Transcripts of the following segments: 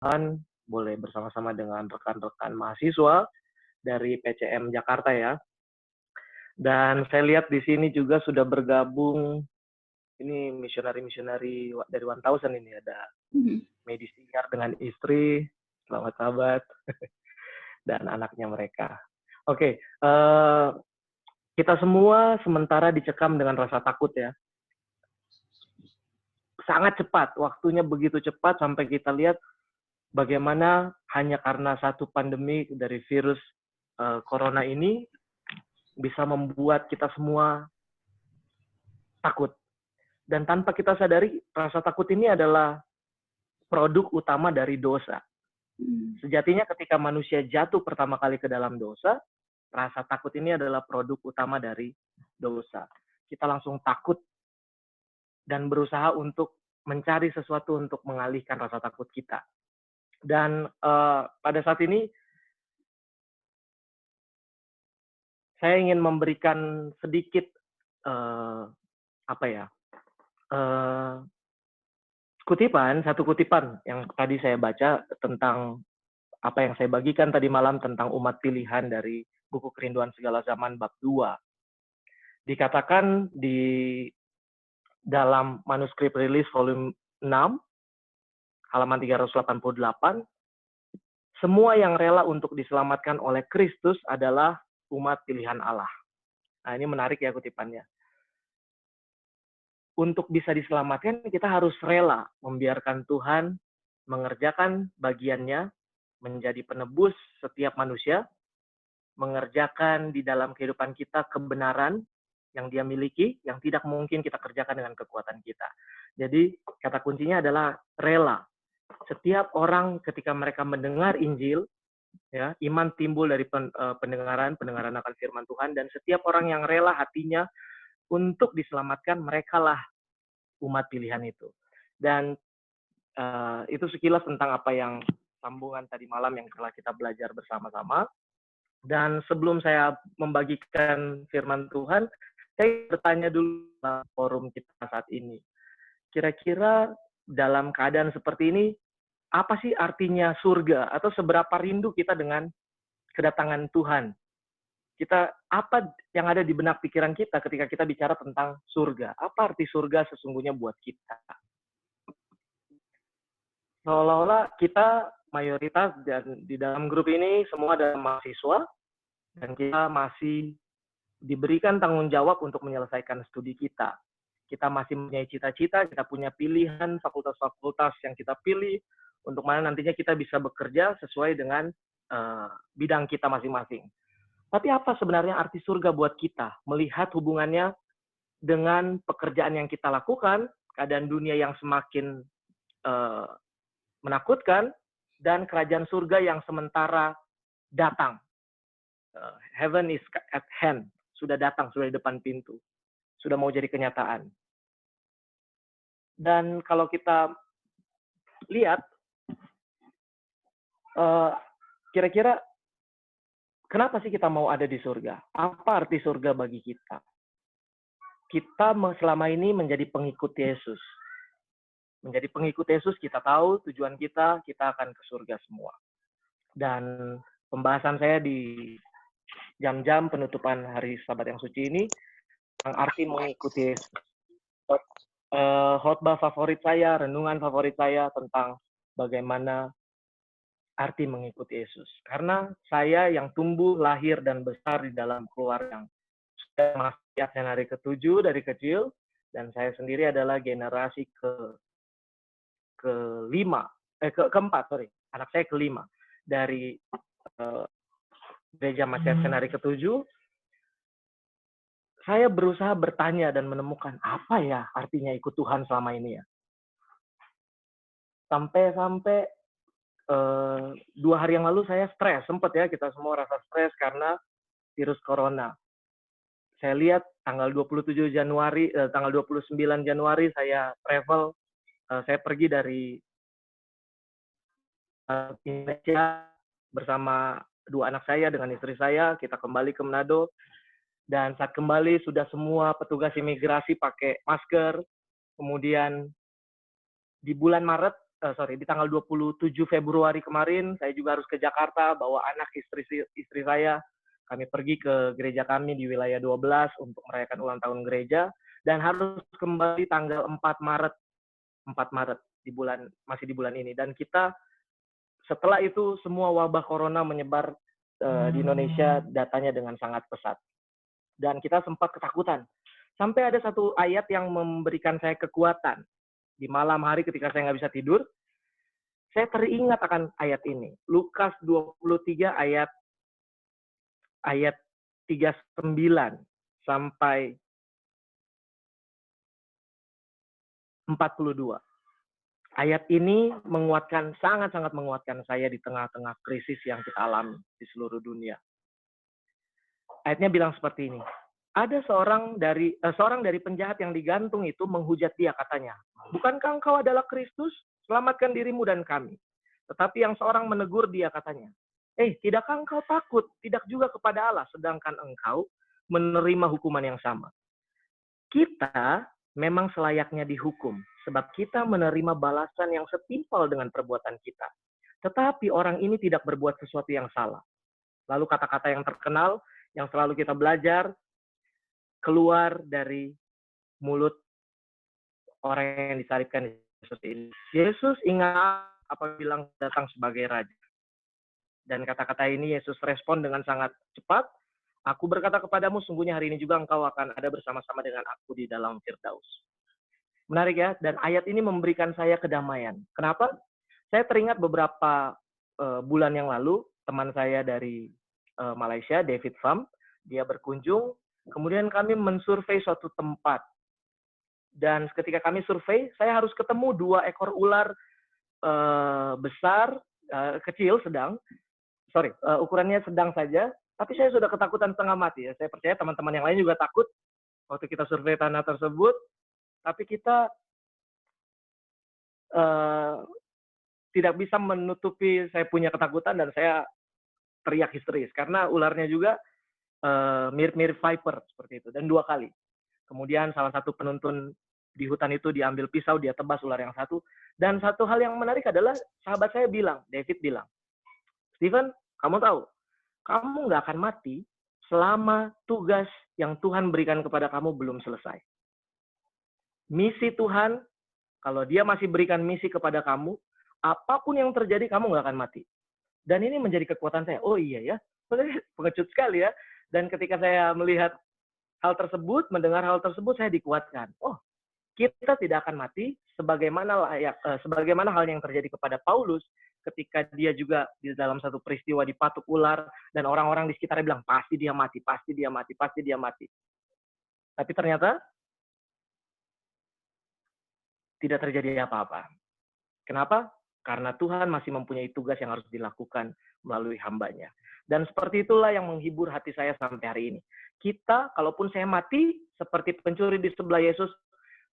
Tuhan, boleh bersama-sama dengan rekan-rekan mahasiswa dari PCM Jakarta ya. Dan saya lihat di sini juga sudah bergabung ini misionari-misionari dari 1000 ini ada Mhm. Medisiar dengan istri, selamat sahabat, dan anaknya mereka. Oke, kita semua sementara dicekam dengan rasa takut ya. Sangat cepat, waktunya begitu cepat sampai kita lihat bagaimana hanya karena satu pandemi dari virus corona ini bisa membuat kita semua takut. Dan tanpa kita sadari, rasa takut ini adalah produk utama dari dosa. Mmm. Sejatinya ketika manusia jatuh pertama kali ke dalam dosa, rasa takut ini adalah produk utama dari dosa. Kita langsung takut dan berusaha untuk mencari sesuatu untuk mengalihkan rasa takut kita. Dan pada saat ini saya ingin memberikan sedikit apa ya satu kutipan yang tadi saya baca tentang apa yang saya bagikan tadi malam tentang umat pilihan dari buku Kerinduan Segala Zaman bab 2. Dikatakan di dalam manuskrip rilis volume 6 halaman 388, semua yang rela untuk diselamatkan oleh Kristus adalah umat pilihan Allah. Nah, ini menarik ya kutipannya. Untuk bisa diselamatkan, kita harus rela membiarkan Tuhan mengerjakan bagiannya, menjadi penebus setiap manusia, mengerjakan di dalam kehidupan kita kebenaran yang dia miliki, yang tidak mungkin kita kerjakan dengan kekuatan kita. Jadi, kata kuncinya adalah rela. Setiap orang ketika mereka mendengar Injil, ya, iman timbul dari pendengaran akan firman Tuhan, dan setiap orang yang rela hatinya untuk diselamatkan, merekalah umat pilihan itu. Dan itu sekilas tentang apa yang sambungan tadi malam yang telah kita belajar bersama-sama. Dan sebelum saya membagikan firman Tuhan, saya bertanya dulu dalam forum kita saat ini. Kira-kira dalam keadaan seperti ini, apa sih artinya surga? Atau seberapa rindu kita dengan kedatangan Tuhan? Apa yang ada di benak pikiran kita ketika kita bicara tentang surga? Apa arti surga sesungguhnya buat kita? Seolah-olah kita mayoritas dan di dalam grup ini semua adalah mahasiswa dan kita masih diberikan tanggung jawab untuk menyelesaikan studi kita. Kita masih punya cita-cita, kita punya pilihan fakultas-fakultas yang kita pilih untuk mana nantinya kita bisa bekerja sesuai dengan bidang kita masing-masing. Tapi apa sebenarnya arti surga buat kita? Melihat hubungannya dengan pekerjaan yang kita lakukan, keadaan dunia yang semakin menakutkan, dan kerajaan surga yang sementara datang. Heaven is at hand, sudah datang, sudah di depan pintu, sudah mau jadi kenyataan. Dan kalau kita lihat, kira-kira kenapa sih kita mau ada di surga? Apa arti surga bagi kita? Kita selama ini menjadi pengikut Yesus. Menjadi pengikut Yesus, kita tahu tujuan kita akan ke surga semua. Dan pembahasan saya di jam-jam penutupan hari Sabat yang suci ini, yang arti mengikuti Yesus. Khotbah favorit saya, renungan favorit saya tentang bagaimana arti mengikuti Yesus. Karena saya yang tumbuh, lahir, dan besar di dalam keluarga yang sudah masuk generasi ke-7 dari kecil, dan saya sendiri adalah generasi keempat, anak saya kelima dari gereja Masihat Senari ke-7. Saya berusaha bertanya dan menemukan apa ya artinya ikut Tuhan selama ini ya. Sampai 2 hari yang lalu saya stres, sempat ya kita semua rasa stres karena virus corona. Saya lihat tanggal 29 Januari saya travel, saya pergi dari Indonesia bersama 2 anak saya dengan istri saya, kita kembali ke Manado. Dan saat kembali sudah semua petugas imigrasi pakai masker. Kemudian di bulan Maret di tanggal 27 Februari kemarin, saya juga harus ke Jakarta, bawa anak istri saya. Kami pergi ke gereja kami di wilayah 12 untuk merayakan ulang tahun gereja, dan harus kembali tanggal 4 Maret masih di bulan ini. Dan kita setelah itu semua wabah corona menyebar di Indonesia, datanya dengan sangat pesat. Dan kita sempat ketakutan. Sampai ada satu ayat yang memberikan saya kekuatan. Di malam hari ketika saya nggak bisa tidur, saya teringat akan ayat ini. Lukas 23 ayat 39 sampai 42. Ayat ini sangat-sangat menguatkan saya di tengah-tengah krisis yang kita alami di seluruh dunia. Ayatnya bilang seperti ini. Ada seorang dari penjahat yang digantung itu menghujat dia, katanya, "Bukankah engkau adalah Kristus? Selamatkan dirimu dan kami." Tetapi yang seorang menegur dia, katanya, "Tidakkah engkau takut, tidak juga kepada Allah, sedangkan engkau menerima hukuman yang sama?" Kita memang selayaknya dihukum, sebab kita menerima balasan yang setimpal dengan perbuatan kita. Tetapi orang ini tidak berbuat sesuatu yang salah. Lalu kata-kata yang terkenal, yang selalu kita belajar, keluar dari mulut orang yang disalibkan Yesus ini. Yesus ingat apabila datang sebagai raja. Dan kata-kata ini Yesus respon dengan sangat cepat. "Aku berkata kepadamu, sungguhnya hari ini juga engkau akan ada bersama-sama dengan aku di dalam Firdaus." Menarik ya, dan ayat ini memberikan saya kedamaian. Kenapa? Saya teringat beberapa bulan yang lalu, teman saya dari Malaysia, David Pham, dia berkunjung, kemudian kami mensurvei suatu tempat. Dan ketika kami survei, saya harus ketemu 2 ekor ular besar, kecil, sedang. Ukurannya sedang saja, tapi saya sudah ketakutan setengah mati ya. Saya percaya teman-teman yang lain juga takut waktu kita survei tanah tersebut, tapi kita tidak bisa menutupi saya punya ketakutan dan saya teriak histeris karena ularnya juga mirip-mirip viper seperti itu, dan 2 kali. Kemudian salah satu penuntun di hutan itu diambil pisau, dia tebas ular yang satu. Dan satu hal yang menarik adalah sahabat saya bilang, David bilang, "Stephen, kamu tahu, kamu nggak akan mati selama tugas yang Tuhan berikan kepada kamu belum selesai. Misi Tuhan, kalau dia masih berikan misi kepada kamu, apapun yang terjadi kamu nggak akan mati." Dan ini menjadi kekuatan saya. Oh iya ya, pengecut sekali ya. Dan ketika saya melihat hal tersebut, mendengar hal tersebut, saya dikuatkan. Oh, kita tidak akan mati sebagaimana hal yang terjadi kepada Paulus ketika dia juga di dalam satu peristiwa dipatuk ular dan orang-orang di sekitarnya bilang pasti dia mati, pasti dia mati, pasti dia mati. Tapi ternyata tidak terjadi apa-apa. Kenapa? Karena Tuhan masih mempunyai tugas yang harus dilakukan melalui hambanya. Dan seperti itulah yang menghibur hati saya sampai hari ini. Kita, kalaupun saya mati, seperti pencuri di sebelah Yesus,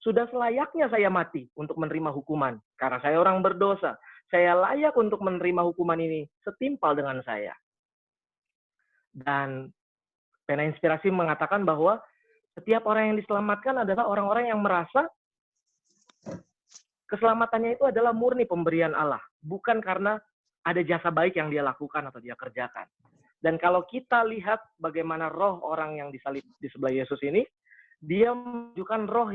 sudah selayaknya saya mati untuk menerima hukuman. Karena saya orang berdosa. Saya layak untuk menerima hukuman ini setimpal dengan saya. Dan Pena Inspirasi mengatakan bahwa setiap orang yang diselamatkan adalah orang-orang yang merasa keselamatannya itu adalah murni pemberian Allah. Bukan karena ada jasa baik yang dia lakukan atau dia kerjakan. Dan kalau kita lihat bagaimana roh orang yang disalib di sebelah Yesus ini, dia menunjukkan roh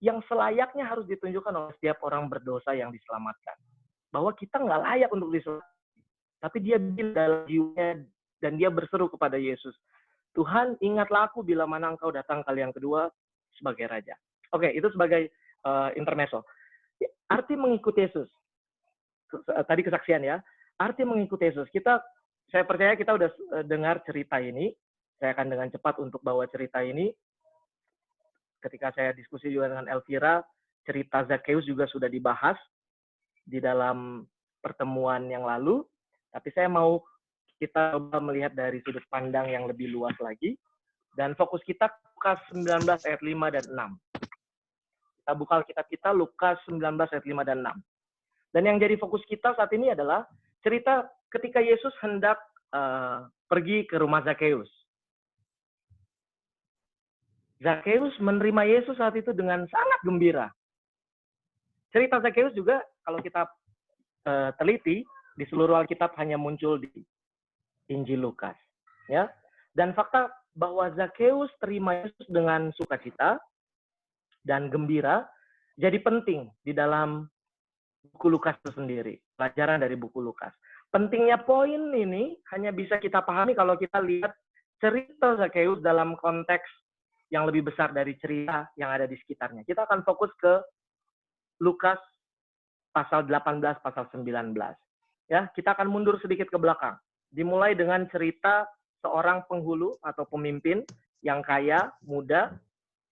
yang selayaknya harus ditunjukkan oleh setiap orang berdosa yang diselamatkan. Bahwa kita nggak layak untuk diselamatkan. Tapi dia dalam jiwanya dan dia berseru kepada Yesus, "Tuhan, ingatlah aku bila mana engkau datang kali yang kedua sebagai Raja." Oke, itu sebagai intermezzo. Arti mengikuti Yesus. Tadi kesaksian ya. Arti mengikuti Yesus. Saya percaya kita udah dengar cerita ini. Saya akan dengan cepat untuk bawa cerita ini. Ketika saya diskusi juga dengan Elvira, cerita Zakheus juga sudah dibahas di dalam pertemuan yang lalu. Tapi saya mau kita coba melihat dari sudut pandang yang lebih luas lagi. Dan fokus kita Lukas 19 ayat 5 dan 6. Kita buka Alkitab kita Lukas 19 ayat 5 dan 6. Dan yang jadi fokus kita saat ini adalah cerita ketika Yesus hendak pergi ke rumah Zakheus. Zakheus menerima Yesus saat itu dengan sangat gembira. Cerita Zakheus juga kalau kita teliti di seluruh Alkitab hanya muncul di Injil Lukas, ya. Dan fakta bahwa Zakheus terima Yesus dengan sukacita dan gembira jadi penting di dalam buku Lukas itu sendiri, pelajaran dari buku Lukas. Pentingnya poin ini hanya bisa kita pahami kalau kita lihat cerita Zakheus dalam konteks yang lebih besar dari cerita yang ada di sekitarnya. Kita akan fokus ke Lukas pasal 18, pasal 19. Ya, kita akan mundur sedikit ke belakang. Dimulai dengan cerita seorang penghulu atau pemimpin yang kaya, muda,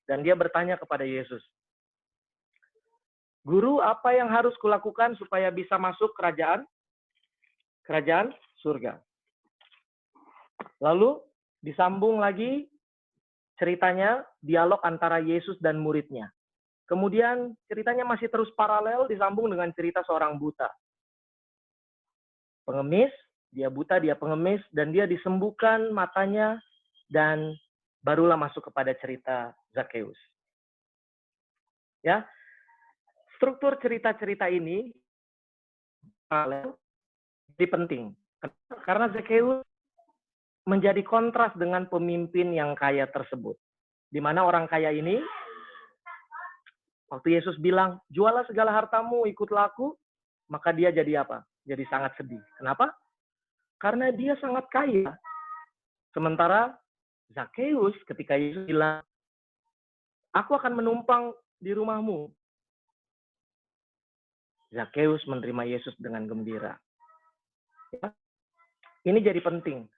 dan dia bertanya kepada Yesus, "Guru, apa yang harus kulakukan supaya bisa masuk kerajaan surga?" Lalu disambung lagi ceritanya, dialog antara Yesus dan muridnya. Kemudian ceritanya masih terus paralel disambung dengan cerita seorang buta. Pengemis, dia buta, dia pengemis, dan dia disembuhkan matanya, dan barulah masuk kepada cerita Zakheus. Ya, struktur cerita-cerita ini paralel jadi penting. Karena Zakheus menjadi kontras dengan pemimpin yang kaya tersebut. Di mana orang kaya ini, waktu Yesus bilang, "Jualah segala hartamu, ikutlah aku," maka dia jadi apa? Jadi sangat sedih. Kenapa? Karena dia sangat kaya. Sementara Zakheus ketika Yesus bilang, "Aku akan menumpang di rumahmu," Zakheus menerima Yesus dengan gembira. Ya. Ini jadi penting.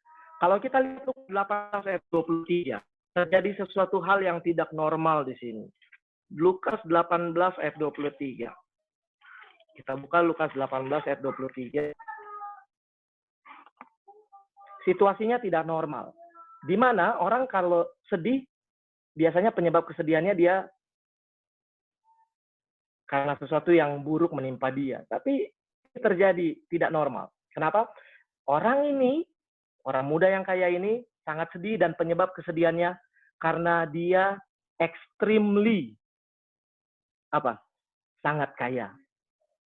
Kalau kita lihat Lukas 18 ayat 23, terjadi sesuatu hal yang tidak normal di sini. Lukas 18 ayat 23. Kita buka Lukas 18 ayat 23. Situasinya tidak normal. Di mana orang kalau sedih, biasanya penyebab kesedihannya dia karena sesuatu yang buruk menimpa dia. Tapi terjadi tidak normal. Kenapa? Orang ini, orang muda yang kaya ini sangat sedih dan penyebab kesedihannya karena dia extremely sangat kaya.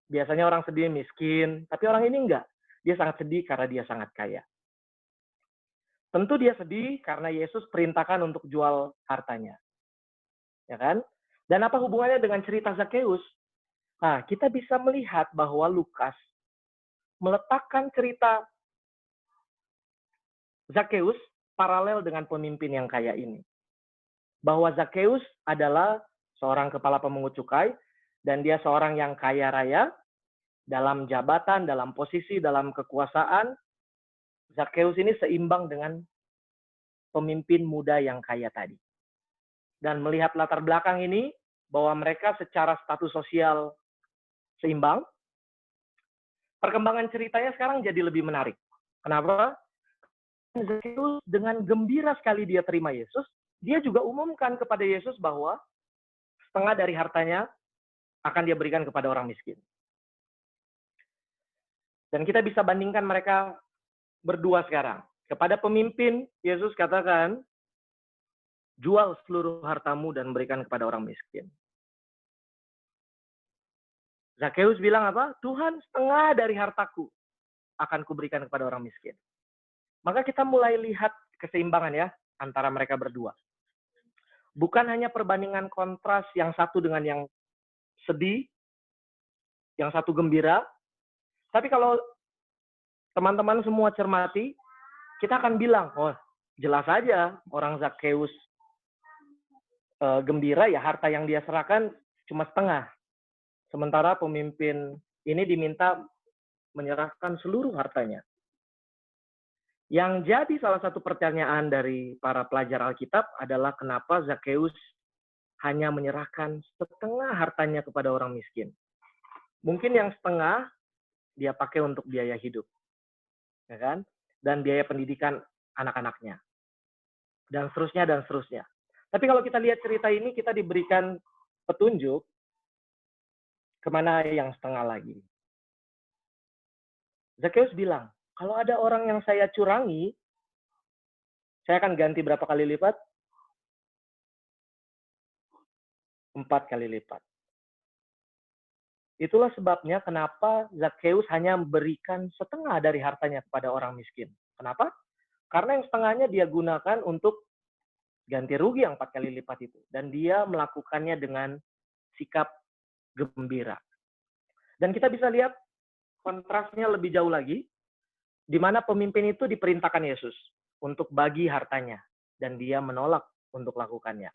Biasanya orang sedih miskin, tapi orang ini enggak. Dia sangat sedih karena dia sangat kaya. Tentu dia sedih karena Yesus perintahkan untuk jual hartanya. Ya kan? Dan apa hubungannya dengan cerita Zakheus? Nah, kita bisa melihat bahwa Lukas meletakkan cerita Zakheus paralel dengan pemimpin yang kaya ini. Bahwa Zakheus adalah seorang kepala pemungut cukai dan dia seorang yang kaya raya dalam jabatan, dalam posisi, dalam kekuasaan. Zakheus ini seimbang dengan pemimpin muda yang kaya tadi. Dan melihat latar belakang ini, bahwa mereka secara status sosial seimbang, perkembangan ceritanya sekarang jadi lebih menarik. Kenapa? Zakheus dengan gembira sekali dia terima Yesus, dia juga umumkan kepada Yesus bahwa setengah dari hartanya akan dia berikan kepada orang miskin. Dan kita bisa bandingkan mereka berdua sekarang. Kepada pemimpin, Yesus katakan, "Jual seluruh hartamu dan berikan kepada orang miskin." Zakheus bilang apa? "Tuhan, setengah dari hartaku akan kuberikan kepada orang miskin." Maka kita mulai lihat keseimbangan ya antara mereka berdua. Bukan hanya perbandingan kontras yang satu dengan yang sedih, yang satu gembira, tapi kalau teman-teman semua cermati, kita akan bilang, oh jelas saja orang Zakheus gembira ya harta yang dia serahkan cuma setengah. Sementara pemimpin ini diminta menyerahkan seluruh hartanya. Yang jadi salah satu pertanyaan dari para pelajar Alkitab adalah kenapa Zakheus hanya menyerahkan setengah hartanya kepada orang miskin. Mungkin yang setengah dia pakai untuk biaya hidup, ya kan? Dan biaya pendidikan anak-anaknya. Dan seterusnya, dan seterusnya. Tapi kalau kita lihat cerita ini, kita diberikan petunjuk kemana yang setengah lagi. Zakheus bilang, kalau ada orang yang saya curangi, saya akan ganti berapa kali lipat? 4 kali lipat. Itulah sebabnya kenapa Zakheus hanya memberikan setengah dari hartanya kepada orang miskin. Kenapa? Karena yang setengahnya dia gunakan untuk ganti rugi yang 4 kali lipat itu. Dan dia melakukannya dengan sikap gembira. Dan kita bisa lihat kontrasnya lebih jauh lagi, di mana pemimpin itu diperintahkan Yesus untuk bagi hartanya. Dan dia menolak untuk lakukannya.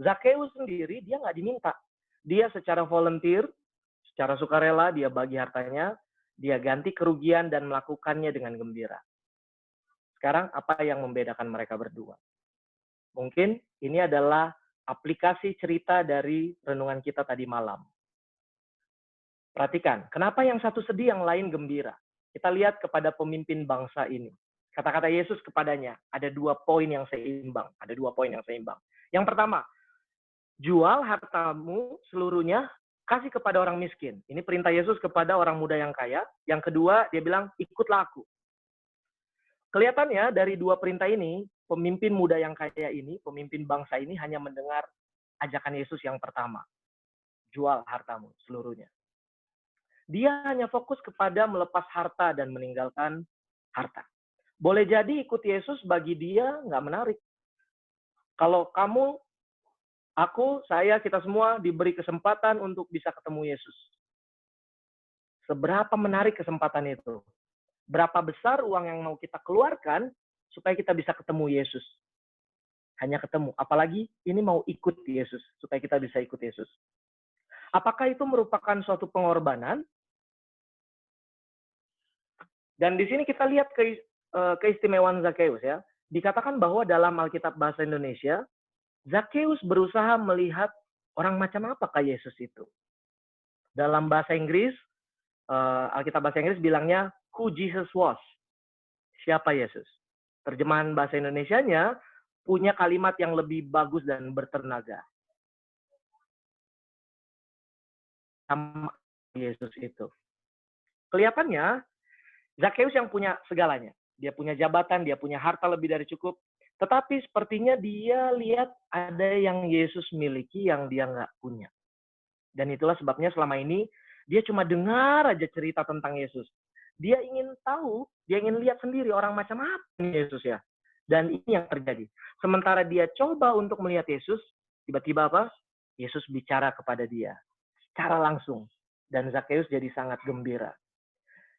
Zakheus sendiri, dia nggak diminta. Dia secara volunteer, secara sukarela, dia bagi hartanya, dia ganti kerugian dan melakukannya dengan gembira. Sekarang, apa yang membedakan mereka berdua? Mungkin ini adalah aplikasi cerita dari renungan kita tadi malam. Perhatikan, kenapa yang satu sedih, yang lain gembira? Kita lihat kepada pemimpin bangsa ini. Kata-kata Yesus kepadanya, ada 2 poin yang seimbang. Ada 2 poin yang seimbang. Yang pertama, jual hartamu seluruhnya, kasih kepada orang miskin. Ini perintah Yesus kepada orang muda yang kaya. Yang kedua, dia bilang, ikutlah aku. Kelihatannya dari 2 perintah ini, pemimpin muda yang kaya ini, pemimpin bangsa ini hanya mendengar ajakan Yesus yang pertama. Jual hartamu seluruhnya. Dia hanya fokus kepada melepas harta dan meninggalkan harta. Boleh jadi ikut Yesus bagi dia nggak menarik. Kalau kamu, aku, saya, kita semua diberi kesempatan untuk bisa ketemu Yesus. Seberapa menarik kesempatan itu? Berapa besar uang yang mau kita keluarkan supaya kita bisa ketemu Yesus? Hanya ketemu. Apalagi ini mau ikut Yesus, supaya kita bisa ikut Yesus. Apakah itu merupakan suatu pengorbanan? Dan di sini kita lihat keistimewaan Zakheus ya. Dikatakan bahwa dalam Alkitab bahasa Indonesia, Zakheus berusaha melihat orang macam apakah Yesus itu. Dalam bahasa Inggris, Alkitab bahasa Inggris bilangnya who Jesus was. Siapa Yesus? Terjemahan bahasa Indonesianya punya kalimat yang lebih bagus dan bertenaga. Sama Yesus itu. Kelihatannya Zakheus yang punya segalanya. Dia punya jabatan, dia punya harta lebih dari cukup. Tetapi sepertinya dia lihat ada yang Yesus miliki yang dia nggak punya. Dan itulah sebabnya selama ini dia cuma dengar aja cerita tentang Yesus. Dia ingin tahu, dia ingin lihat sendiri orang macam apa Yesus ya. Dan ini yang terjadi. Sementara dia coba untuk melihat Yesus, tiba-tiba apa? Yesus bicara kepada dia secara langsung. Dan Zakheus jadi sangat gembira.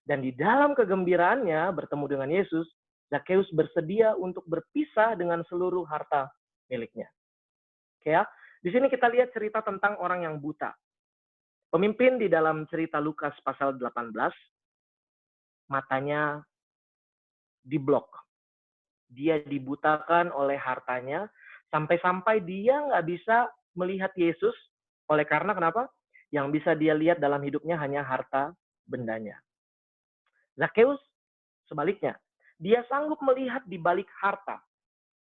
Dan di dalam kegembiraannya bertemu dengan Yesus, Zakheus bersedia untuk berpisah dengan seluruh harta miliknya. Oke ya, di sini kita lihat cerita tentang orang yang buta. Pemimpin di dalam cerita Lukas pasal 18, matanya diblok. Dia dibutakan oleh hartanya, sampai-sampai dia nggak bisa melihat Yesus. Oleh karena kenapa? Yang bisa dia lihat dalam hidupnya hanya harta bendanya. Zakheus sebaliknya, dia sanggup melihat di balik harta.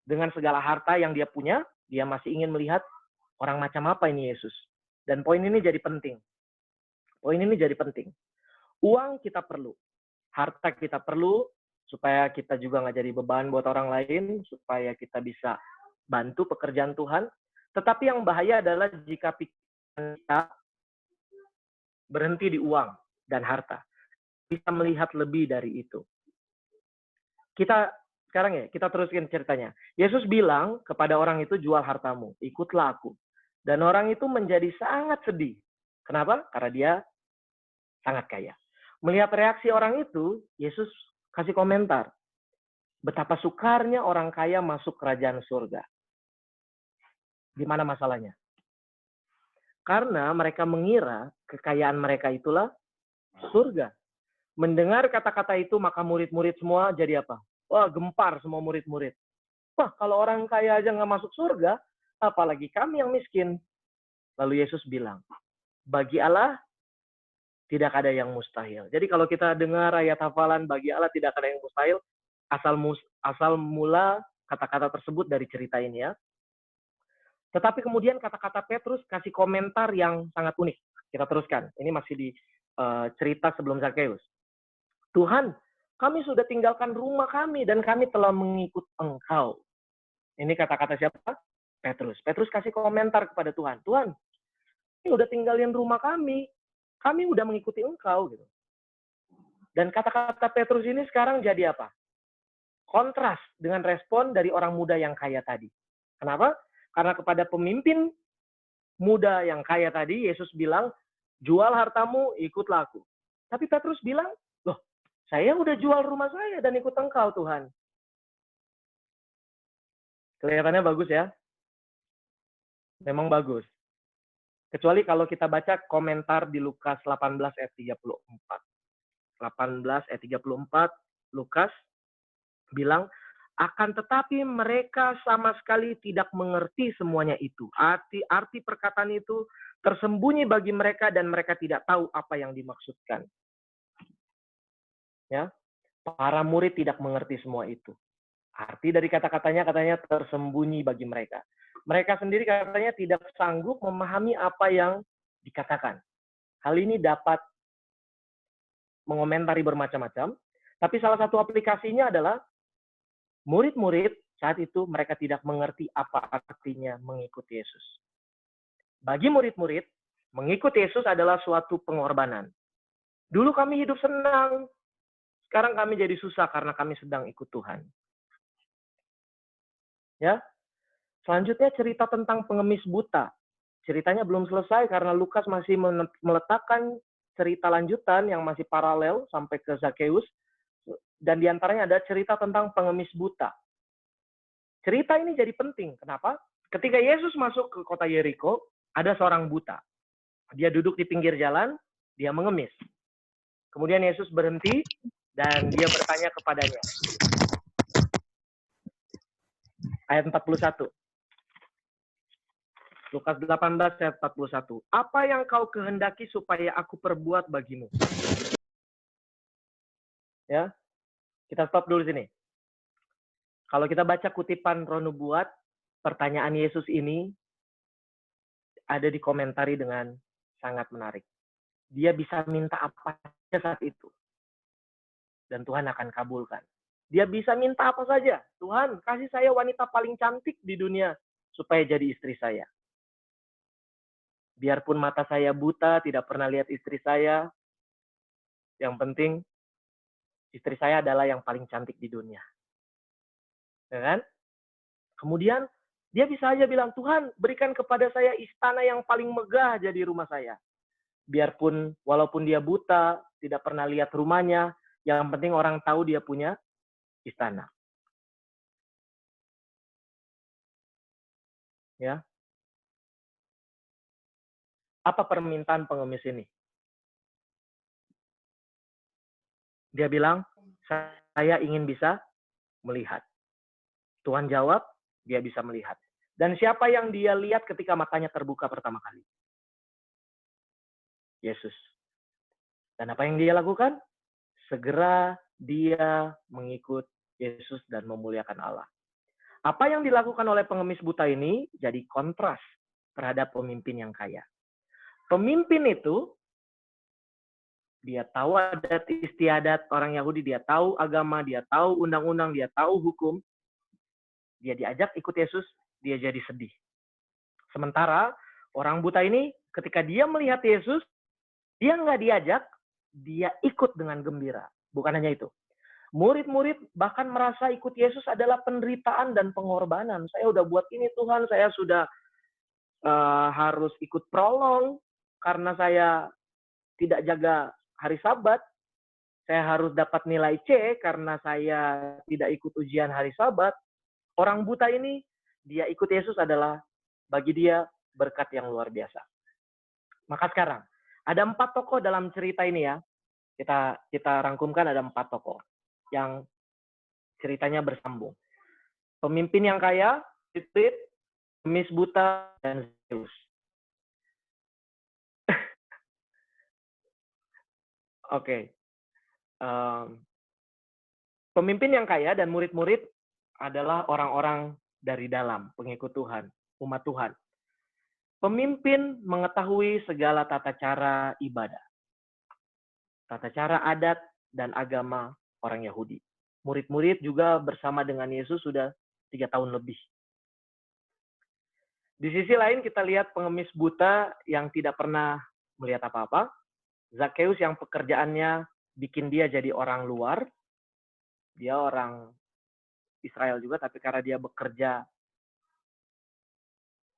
Dengan segala harta yang dia punya, dia masih ingin melihat orang macam apa ini Yesus. Dan poin ini jadi penting. Poin ini jadi penting. Uang kita perlu. Harta kita perlu, supaya kita juga nggak jadi beban buat orang lain, supaya kita bisa bantu pekerjaan Tuhan. Tetapi yang bahaya adalah jika pikiran kita berhenti di uang dan harta. Bisa melihat lebih dari itu. Kita sekarang ya, kita teruskan ceritanya. Yesus bilang kepada orang itu, jual hartamu, ikutlah aku. Dan orang itu menjadi sangat sedih. Kenapa? Karena dia sangat kaya. Melihat reaksi orang itu, Yesus kasih komentar. Betapa sukarnya orang kaya masuk kerajaan surga. Gimana masalahnya? Karena mereka mengira kekayaan mereka itulah surga. Mendengar kata-kata itu, maka murid-murid semua jadi apa? Wah, gempar semua murid-murid. Wah, kalau orang kaya aja nggak masuk surga, apalagi kami yang miskin. Lalu Yesus bilang, bagi Allah tidak ada yang mustahil. Jadi kalau kita dengar ayat hafalan, bagi Allah tidak ada yang mustahil, asal mula kata-kata tersebut dari cerita ini ya. Tetapi kemudian kata-kata Petrus kasih komentar yang sangat unik. Kita teruskan. Ini masih di cerita sebelum Zakheus. Tuhan, kami sudah tinggalkan rumah kami dan kami telah mengikut Engkau. Ini kata-kata siapa? Petrus. Petrus kasih komentar kepada Tuhan. Tuhan, ini udah tinggalin rumah kami, Kami udah mengikuti engkau gitu. Dan kata-kata Petrus ini sekarang jadi apa? Kontras dengan respon dari orang muda yang kaya tadi. Kenapa? Karena kepada pemimpin muda yang kaya tadi, Yesus bilang, jual hartamu, ikutlah aku. Tapi Petrus bilang, loh, saya udah jual rumah saya dan ikut engkau Tuhan. Kelihatannya bagus ya? Memang bagus. Kecuali kalau kita baca komentar di Lukas 18 ayat 34. 18 ayat 34, Lukas bilang, akan tetapi mereka sama sekali tidak mengerti semuanya itu. Arti perkataan itu tersembunyi bagi mereka dan mereka tidak tahu apa yang dimaksudkan. Ya, para murid tidak mengerti semua itu. Arti dari kata-katanya katanya tersembunyi bagi mereka. Mereka sendiri katanya tidak sanggup memahami apa yang dikatakan. Hal ini dapat mengomentari bermacam-macam, tapi salah satu aplikasinya adalah murid-murid saat itu mereka tidak mengerti apa artinya mengikuti Yesus. Bagi murid-murid, mengikuti Yesus adalah suatu pengorbanan. Dulu kami hidup senang, sekarang kami jadi susah karena kami sedang ikut Tuhan. Ya, selanjutnya cerita tentang pengemis buta. Ceritanya belum selesai karena Lukas masih meletakkan cerita lanjutan yang masih paralel sampai ke Zakheus. Dan diantaranya ada cerita tentang pengemis buta. Cerita ini jadi penting. Kenapa? Ketika Yesus masuk ke kota Yeriko, ada seorang buta. Dia duduk di pinggir jalan, dia mengemis. Kemudian Yesus berhenti dan dia bertanya kepadanya. Ayat 41. Lukas 18 ayat 41. Apa yang kau kehendaki supaya aku perbuat bagimu? Ya, kita stop dulu sini. Kalau kita baca kutipan Roh Nubuat, pertanyaan Yesus ini ada dikomentari dengan sangat menarik. Dia bisa minta apa saja saat itu. Dan Tuhan akan kabulkan. Dia bisa minta apa saja. Tuhan, kasih saya wanita paling cantik di dunia supaya jadi istri saya. Biarpun mata saya buta, tidak pernah lihat istri saya, yang penting istri saya adalah yang paling cantik di dunia. Ya kan? Kemudian dia bisa aja bilang, Tuhan berikan kepada saya istana yang paling megah jadi rumah saya. Biarpun walaupun dia buta, tidak pernah lihat rumahnya, yang penting orang tahu dia punya istana. Ya. Apa permintaan pengemis ini? Dia bilang, saya ingin bisa melihat. Tuhan jawab, dia bisa melihat. Dan siapa yang dia lihat ketika matanya terbuka pertama kali? Yesus. Dan apa yang dia lakukan? Segera dia mengikut Yesus dan memuliakan Allah. Apa yang dilakukan oleh pengemis buta ini jadi kontras terhadap pemimpin yang kaya. Pemimpin itu, dia tahu adat istiadat orang Yahudi, dia tahu agama, dia tahu undang-undang, dia tahu hukum. Dia diajak ikut Yesus, dia jadi sedih. Sementara orang buta ini ketika dia melihat Yesus, dia nggak diajak, dia ikut dengan gembira. Bukan hanya itu. Murid-murid bahkan merasa ikut Yesus adalah penderitaan dan pengorbanan. Saya udah buat ini Tuhan, saya sudah harus ikut prolong karena saya tidak jaga hari Sabat. Saya harus dapat nilai C karena saya tidak ikut ujian hari Sabat. Orang buta ini, dia ikut Yesus adalah bagi dia berkat yang luar biasa. Maka sekarang, ada 4 tokoh dalam cerita ini ya. Kita rangkumkan ada 4 tokoh yang ceritanya bersambung. Pemimpin yang kaya, pengemis buta, dan Zeus. Oke. Pemimpin yang kaya dan murid-murid adalah orang-orang dari dalam, pengikut Tuhan, umat Tuhan. Pemimpin mengetahui segala tata cara ibadah, tata cara adat dan agama orang Yahudi. Murid-murid juga bersama dengan Yesus sudah 3 tahun lebih. Di sisi lain kita lihat pengemis buta yang tidak pernah melihat apa-apa. Zakheus yang pekerjaannya bikin dia jadi orang luar, dia orang Israel juga, tapi karena dia bekerja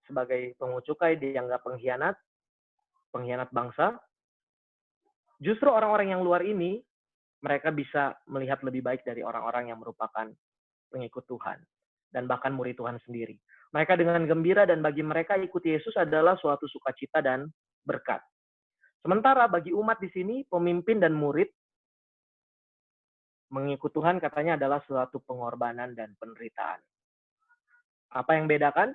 sebagai pungut cukai, dianggap pengkhianat bangsa. Justru orang-orang yang luar ini, mereka bisa melihat lebih baik dari orang-orang yang merupakan pengikut Tuhan dan bahkan murid Tuhan sendiri. Mereka dengan gembira, dan bagi mereka ikut Yesus adalah suatu sukacita dan berkat. Sementara bagi umat di sini, pemimpin dan murid mengikut Tuhan katanya adalah suatu pengorbanan dan penderitaan. Apa yang bedakan?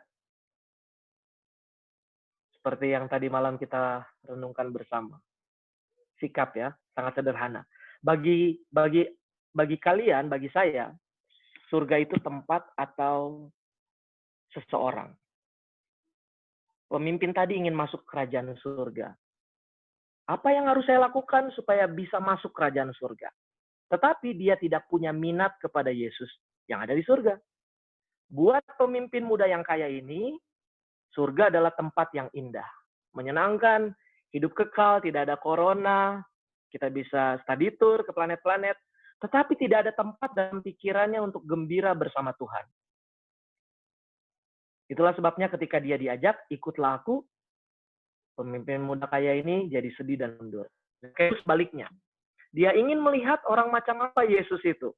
Seperti yang tadi malam kita renungkan bersama. Sikap ya, sangat sederhana. Bagi kalian, bagi saya, surga itu tempat atau seseorang. Pemimpin tadi ingin masuk kerajaan surga. Apa yang harus saya lakukan supaya bisa masuk kerajaan surga? Tetapi dia tidak punya minat kepada Yesus yang ada di surga. Buat pemimpin muda yang kaya ini, surga adalah tempat yang indah, menyenangkan, hidup kekal, tidak ada corona, kita bisa study tour ke planet-planet, tetapi tidak ada tempat dalam pikirannya untuk gembira bersama Tuhan. Itulah sebabnya ketika dia diajak, ikutlah aku, pemimpin muda kaya ini jadi sedih dan mundur. Kayak sebaliknya, dia ingin melihat orang macam apa Yesus itu.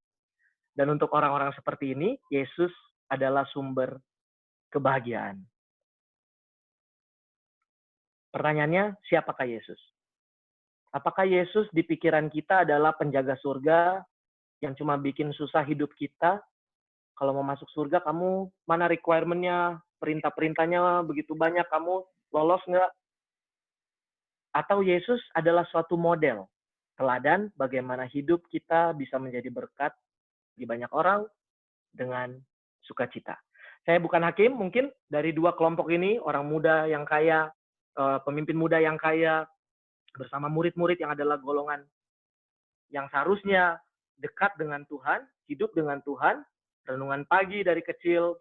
Dan untuk orang-orang seperti ini, Yesus adalah sumber kebahagiaan. Pertanyaannya, siapakah Yesus? Apakah Yesus di pikiran kita adalah penjaga surga yang cuma bikin susah hidup kita? Kalau mau masuk surga, kamu mana requirement-nya, perintah-perintahnya begitu banyak, kamu lolos nggak? Atau Yesus adalah suatu model, teladan bagaimana hidup kita bisa menjadi berkat bagi banyak orang dengan sukacita. Saya bukan hakim, mungkin dari dua kelompok ini, orang muda yang kaya, pemimpin muda yang kaya, bersama murid-murid yang adalah golongan yang seharusnya dekat dengan Tuhan, hidup dengan Tuhan, renungan pagi dari kecil,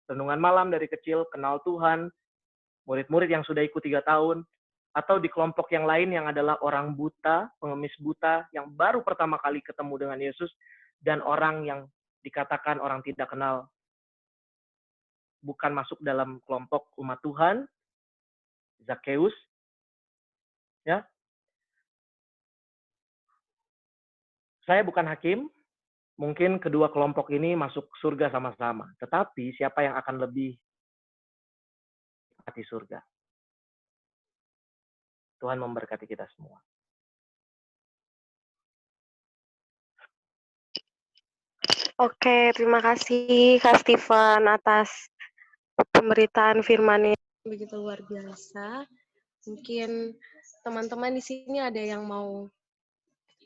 renungan malam dari kecil, kenal Tuhan, murid-murid yang sudah ikut 3 tahun, atau di kelompok yang lain yang adalah orang buta, pengemis buta, yang baru pertama kali ketemu dengan Yesus, dan orang yang dikatakan orang tidak kenal, bukan masuk dalam kelompok umat Tuhan, Zakheus, ya. Saya bukan hakim, mungkin kedua kelompok ini masuk surga sama-sama. Tetapi siapa yang akan lebih hati surga? Tuhan memberkati kita semua. Oke, terima kasih Kak Steven atas pemberitaan firman yang begitu luar biasa. Mungkin teman-teman di sini ada yang mau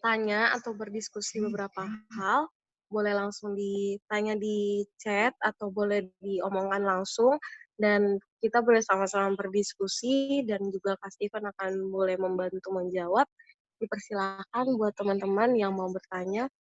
tanya atau berdiskusi beberapa hal, boleh langsung ditanya di chat atau boleh diomongkan langsung, dan kita boleh sama-sama berdiskusi, dan juga Kak Steven akan boleh membantu menjawab. Dipersilakan buat teman-teman yang mau bertanya,